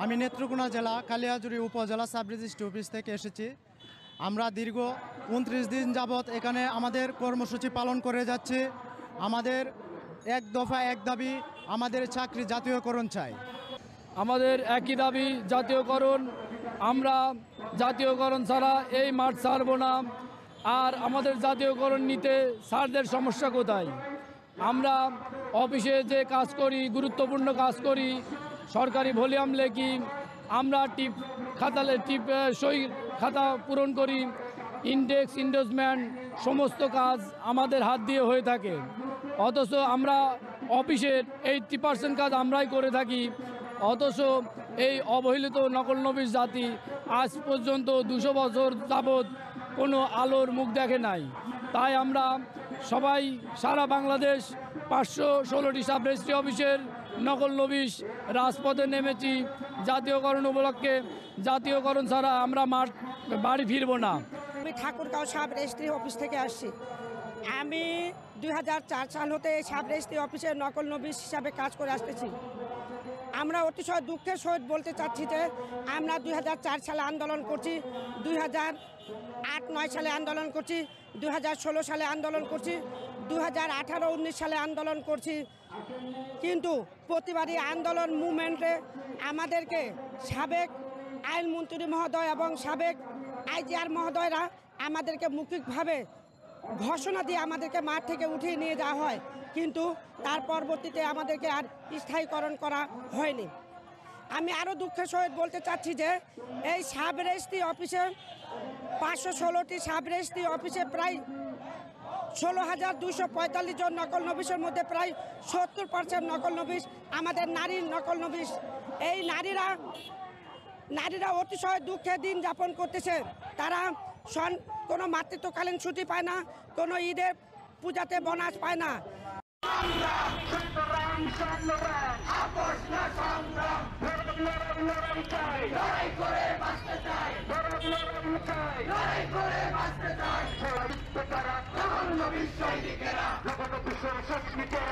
আমি নেত্রকোনা জেলা কালিয়াজুড়ি উপজেলা সাব রেজিস্ট্রি অফিস থেকে এসেছি। আমরা দীর্ঘ 29 দিন যাবৎ এখানে আমাদের কর্মসূচি পালন করে যাচ্ছি। আমাদের এক দফা এক দাবি, আমাদের চাকরি জাতীয়করণ চাই। আমাদের একই দাবি জাতীয়করণ। আমরা জাতীয়করণ ছাড়া এই মাঠ ছাড়ব না। আর আমাদের জাতীয়করণ নিতে স্যারদের সমস্যা কোথায়? আমরা অফিসে যে কাজ করি, গুরুত্বপূর্ণ কাজ করি, সরকারি ভলিউম লেখি, আমরা টিপ সই খাতা পূরণ করি, ইন্ডেক্স ইন্ডোজমেন্ট সমস্ত কাজ আমাদের হাত দিয়ে হয়ে থাকে। অথচ আমরা অফিসের 80% কাজ আমরাই করে থাকি। অথচ এই অবহেলিত নকলনবিশ জাতি আজ পর্যন্ত 200 বছর যাবৎ কোনো আলোর মুখ দেখে নাই। তাই আমরা সবাই সারা বাংলাদেশ 516টি সাব রেজিস্ট্রি অফিসের নকলনবিশ রাজপথে নেমেছি জাতীয়করণ উপলক্ষে। জাতীয়করণ ছাড়া আমরা বাড়ি ফিরব না। আমি ঠাকুরগাঁও সাব রেজিস্ট্রি অফিস থেকে আসছি। আমি 2004 সাল হতে এই সাব রেজিস্ট্রি অফিসের নকলনবিশ হিসাবে কাজ করে আসতেছি। আমরা অতিশয় দুঃখের সহিত বলতে চাচ্ছি যে আমরা 2004 সালে আন্দোলন করছি, 2008-9 সালে আন্দোলন করছি, 2016 সালে আন্দোলন করছি, 2018-19 সালে আন্দোলন করছি। কিন্তু প্রতিবারই আন্দোলন মুভমেন্টে আমাদেরকে সাবেক আইনমন্ত্রী মহোদয় এবং সাবেক আইজিআর মহোদয়রা আমাদেরকে মৌখিকভাবে ঘোষণা দিয়ে আমাদেরকে মাঠ থেকে উঠিয়ে নিয়ে যাওয়া হয়, কিন্তু তার পরবর্তীতে আমাদেরকে আর স্থায়ীকরণ করা হয়নি। আমি আরও দুঃখের সহিত বলতে চাচ্ছি যে এই সাব রেজিস্ট্রি অফিসে 516টি সাব রেজিস্ট্রি অফিসে প্রায় 16,245 জন নকলনবিশের মধ্যে প্রায় 70% নকলনবিশ আমাদের নারীর নকলনবিশ। এই নারীরা অতিশয় দুঃখে দিন যাপন করতেছে। তারা কোনো মাতৃত্বকালীন ছুটি পায় না, কোনো ঈদের পূজাতে বোনাস পায় না। সংস্কৃতিরা